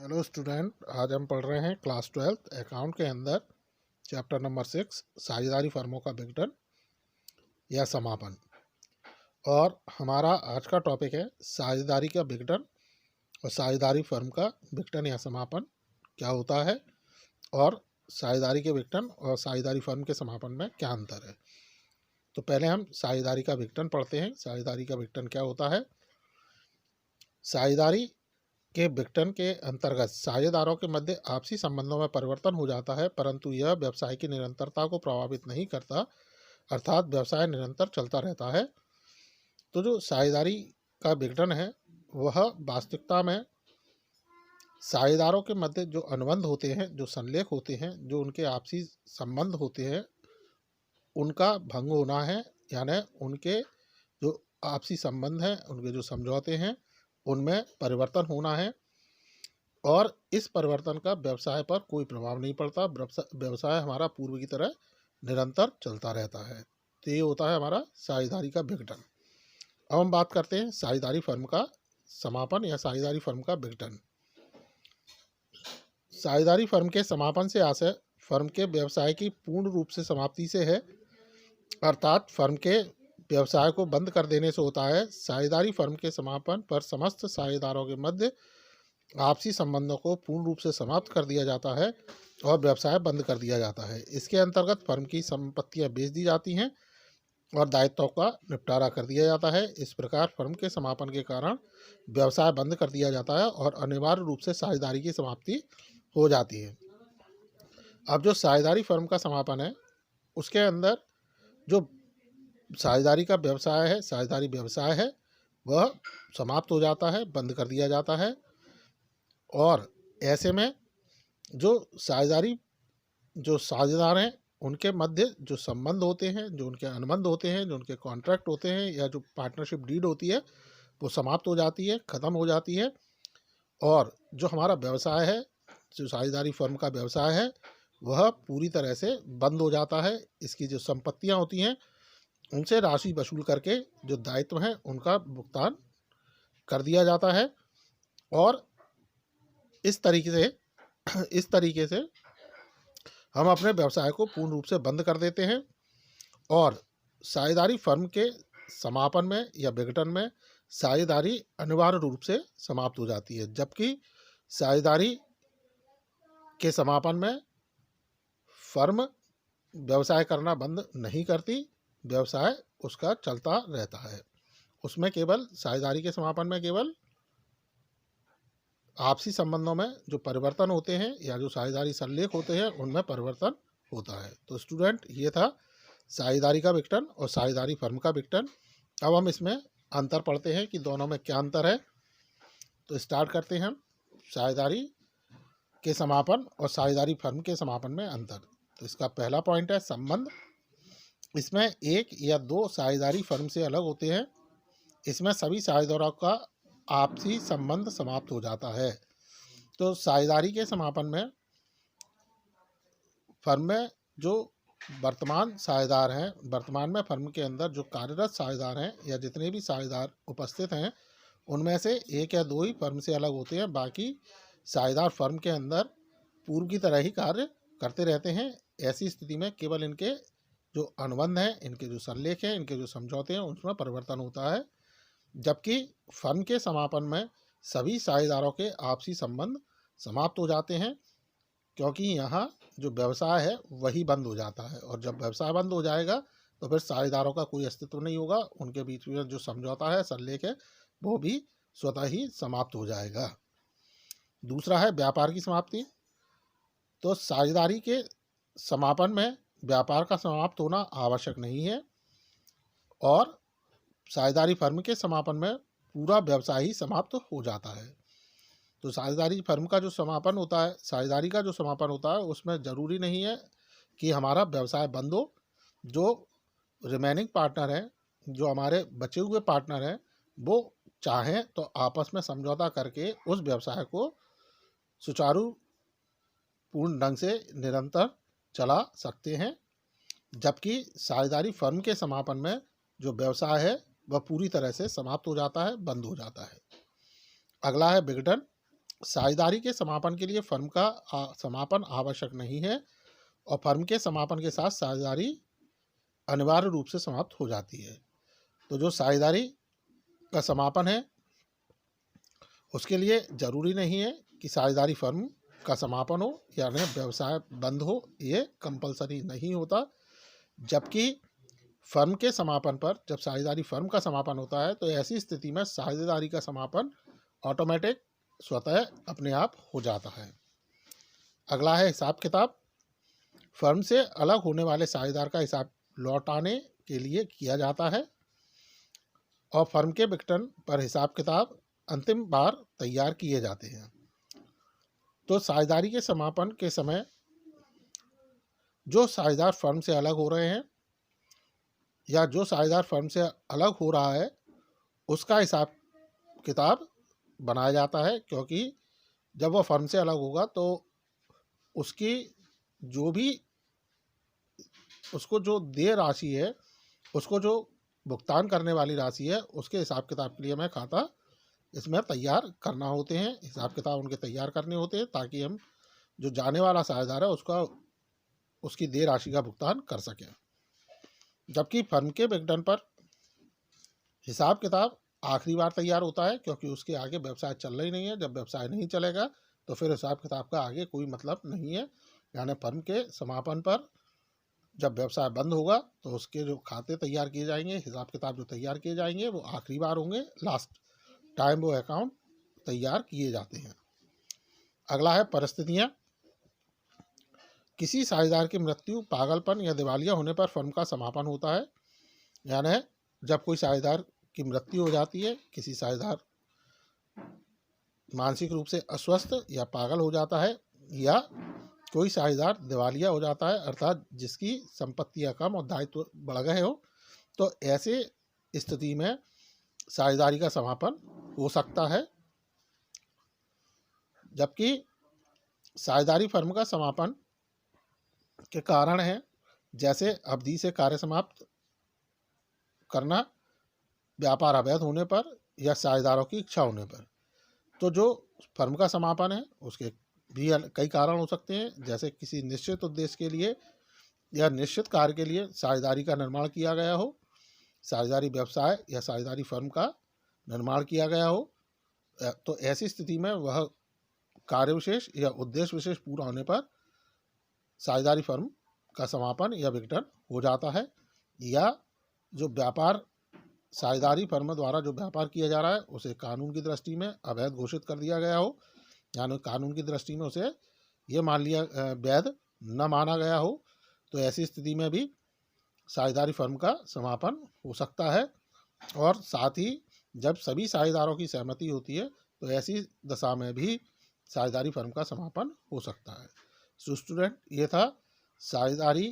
Hello student, आज हम पढ़ रहे हैं क्लास 12 अकाउंट के अंदर चैप्टर नंबर 6 साझेदारी फर्मों का विघटन या समापन। और हमारा आज का टॉपिक है साझेदारी का विघटन और साझेदारी फर्म का विघटन या समापन क्या होता है और साझेदारी के विघटन और साझेदारी फर्म के समापन में क्या अंतर है। तो पहले हम साझेदारी का विघटन पढ़ते हैं। साझेदारी का विघटन क्या होता है। साझेदारी के विघटन के अंतर्गत साझेदारों के मध्य आपसी संबंधों में परिवर्तन हो जाता है, परंतु यह व्यवसाय की निरंतरता को प्रभावित नहीं करता, अर्थात व्यवसाय निरंतर चलता रहता है। तो जो साझेदारी का विघटन है वह वास्तविकता में साझेदारों के मध्य जो अनुबंध होते हैं, जो संलेख होते हैं, जो उनके आपसी संबंध होते हैं, उनका भंग होना है। यानी उनके जो आपसी संबंध हैं, उनके जो समझौते हैं, उनमें परिवर्तन होना है और इस परिवर्तन का व्यवसाय पर कोई प्रभाव नहीं पड़ता। व्यवसाय हमारा पूर्व की तरह निरंतर चलता रहता है। तो ये होता है हमारा साझेदारी का विघटन। अब हम बात करते हैं साझेदारी फर्म का समापन या साझेदारी फर्म का विघटन। साझेदारी फर्म के समापन से आशय फर्म के व्यवसाय की पूर्ण रूप से समाप्ति से है, अर्थात फर्म के व्यवसाय को बंद कर देने से होता है। साझेदारी फर्म के समापन पर समस्त साझेदारों के मध्य आपसी संबंधों को पूर्ण रूप से समाप्त कर दिया जाता है और व्यवसाय बंद कर दिया जाता है। इसके अंतर्गत फर्म की संपत्तियां बेच दी जाती हैं और दायित्वों का निपटारा कर दिया जाता है। इस प्रकार फर्म के समापन के कारण व्यवसाय बंद कर दिया जाता है और अनिवार्य रूप से साझेदारी की समाप्ति हो जाती है। अब जो साझेदारी फर्म का समापन है उसके अंदर जो साझेदारी का व्यवसाय है, साझेदारी व्यवसाय है, वह समाप्त हो जाता है, बंद कर दिया जाता है। और ऐसे में जो साझेदार हैं उनके मध्य जो संबंध होते हैं, जो उनके अनुबंध होते हैं, जो उनके कॉन्ट्रैक्ट होते हैं या जो पार्टनरशिप डीड होती है वो समाप्त हो जाती है, ख़त्म हो जाती है। और जो हमारा व्यवसाय है, जो साझेदारी फर्म का व्यवसाय है, वह पूरी तरह से बंद हो जाता है। इसकी जो संपत्तियां होती हैं उनसे राशि वसूल करके जो दायित्व हैं उनका भुगतान कर दिया जाता है। और इस तरीके से हम अपने व्यवसाय को पूर्ण रूप से बंद कर देते हैं। और साझेदारी फर्म के समापन में या विघटन में साझेदारी अनिवार्य रूप से समाप्त हो जाती है, जबकि साझेदारी के समापन में फर्म व्यवसाय करना बंद नहीं करती, व्यवसाय उसका चलता रहता है। उसमें केवल साझेदारी के समापन में केवल आपसी संबंधों में जो परिवर्तन होते हैं या जो साझेदारी संलेख होते हैं उनमें परिवर्तन होता है। तो स्टूडेंट, ये था साझेदारी का विघटन और साझेदारी फर्म का विघटन। अब हम इसमें अंतर पढ़ते हैं कि दोनों में क्या अंतर है। तो स्टार्ट करते हैं हम साझेदारी के समापन और साझेदारी फर्म के समापन में अंतर। तो इसका पहला पॉइंट है संबंध। इसमें एक या दो साझेदारी फर्म से अलग होते हैं। इसमें सभी साझेदारों का आपसी संबंध समाप्त हो जाता है। तो साझेदारी के समापन में फर्म में जो वर्तमान साझेदार हैं, वर्तमान में फर्म के अंदर जो कार्यरत साझेदार हैं या जितने भी साझेदार उपस्थित हैं, उनमें से एक या दो ही फर्म से अलग होते हैं। बाकी साझेदार फर्म के अंदर पूर्व की तरह ही कार्य करते रहते हैं। ऐसी स्थिति में केवल इनके जो अनुबंध हैं, इनके जो संलेख हैं, इनके जो समझौते हैं, उसमें परिवर्तन होता है। जबकि फर्म के समापन में सभी साझेदारों के आपसी संबंध समाप्त हो जाते हैं, क्योंकि यहाँ जो व्यवसाय है वही बंद हो जाता है। और जब व्यवसाय बंद हो जाएगा तो फिर साझेदारों का कोई अस्तित्व नहीं होगा। उनके बीच में जो समझौता है, संलेख है, वो भी स्वतः ही समाप्त हो जाएगा। दूसरा है व्यापार की समाप्ति। तो साझेदारी के समापन में व्यापार का समाप्त होना आवश्यक नहीं है और साझेदारी फर्म के समापन में पूरा व्यवसाय ही समाप्त हो जाता है। तो साझेदारी फर्म का जो समापन होता है, साझेदारी का जो समापन होता है, उसमें ज़रूरी नहीं है कि हमारा व्यवसाय बंद हो। जो रिमेनिंग पार्टनर हैं, जो हमारे बचे हुए पार्टनर हैं, वो चाहें तो आपस में समझौता करके उस व्यवसाय को सुचारू पूर्ण ढंग से निरंतर चला सकते हैं। जबकि साझेदारी फर्म के समापन में जो व्यवसाय है वह पूरी तरह से समाप्त हो जाता है, बंद हो जाता है। अगला है विघटन। साझेदारी के समापन के लिए फर्म का समापन आवश्यक नहीं है और फर्म के समापन के साथ साझेदारी अनिवार्य रूप से समाप्त हो जाती है। तो जो साझेदारी का समापन है उसके लिए ज़रूरी नहीं है कि साझेदारी फर्म का समापन हो यानी व्यवसाय बंद हो, ये कंपलसरी नहीं होता। जबकि फर्म के समापन पर जब साझेदारी फर्म का समापन होता है तो ऐसी स्थिति में साझेदारी का समापन ऑटोमेटिक स्वतः अपने आप हो जाता है। अगला है हिसाब किताब। फर्म से अलग होने वाले साझेदार का हिसाब लौटाने के लिए किया जाता है और फर्म के विघटन पर हिसाब किताब अंतिम बार तैयार किए जाते हैं। तो साझेदारी के समापन के समय जो साझेदार फर्म से अलग हो रहे हैं या जो साझेदार फर्म से अलग हो रहा है उसका हिसाब किताब बनाया जाता है, क्योंकि जब वह फर्म से अलग होगा तो उसकी जो भी उसको जो देय राशि है, उसको जो भुगतान करने वाली राशि है, उसके हिसाब किताब के लिए हमें खाता इसमें तैयार करना होते हैं, हिसाब किताब उनके तैयार करने होते हैं ताकि हम जो जाने वाला साझेदार है उसकी देय राशि का भुगतान कर सकें। जबकि फर्म के विघटन पर हिसाब किताब आखिरी बार तैयार होता है, क्योंकि उसके आगे व्यवसाय चल रही नहीं है। जब व्यवसाय नहीं चलेगा तो फिर हिसाब किताब का आगे कोई मतलब नहीं है। यानी फर्म के समापन पर जब व्यवसाय बंद होगा तो उसके जो खाते तैयार किए जाएंगे, हिसाब किताब जो तैयार किए जाएंगे वो आखिरी बार होंगे, लास्ट टाइम वो अकाउंट तैयार किए जाते हैं। अगला है परिस्थितियाँ। किसी साझेदार की मृत्यु, पागलपन या दिवालिया होने पर फर्म का समापन होता है। यानी जब कोई साझेदार की मृत्यु हो जाती है, किसी साझेदार मानसिक रूप से अस्वस्थ या पागल हो जाता है, या कोई साझेदार दिवालिया हो जाता है अर्थात जिसकी संपत्तियां कम और दायित्व बढ़ गए हो, तो ऐसे स्थिति में साझेदारी का समापन हो सकता है। जबकि साझेदारी फर्म का समापन के कारण है जैसे अवधि से कार्य समाप्त करना, व्यापार अवैध होने पर या साझेदारों की इच्छा होने पर। तो जो फर्म का समापन है उसके भी कई कारण हो सकते हैं, जैसे किसी निश्चित उद्देश्य के लिए या निश्चित कार्य के लिए साझेदारी का निर्माण किया गया हो, साझेदारी व्यवसाय या साझेदारी फर्म का निर्माण किया गया हो, तो ऐसी स्थिति में वह कार्य विशेष या उद्देश्य विशेष पूरा होने पर साझेदारी फर्म का समापन या विघटन हो जाता है। या जो व्यापार साझेदारी फर्म द्वारा जो व्यापार किया जा रहा है उसे कानून की दृष्टि में अवैध घोषित कर दिया गया हो, यानी कानून की दृष्टि में उसे ये मान लिया वैध न माना गया हो, तो ऐसी स्थिति में भी साझेदारी फर्म का समापन हो सकता है। और साथ ही जब सभी साझेदारों की सहमति होती है तो ऐसी दशा में भी साझेदारी फर्म का समापन हो सकता है। सो स्टूडेंट, ये था साझेदारी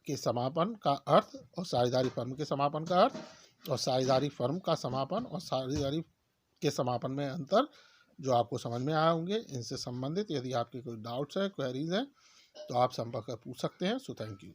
के समापन का अर्थ और साझेदारी फर्म के समापन का अर्थ और साझेदारी फर्म का समापन और साझेदारी के समापन में अंतर जो आपको समझ में आए होंगे। इनसे संबंधित यदि आपके कोई डाउट्स हैं, क्वेरीज हैं तो आप संपर्क कर पूछ सकते हैं। So thank you.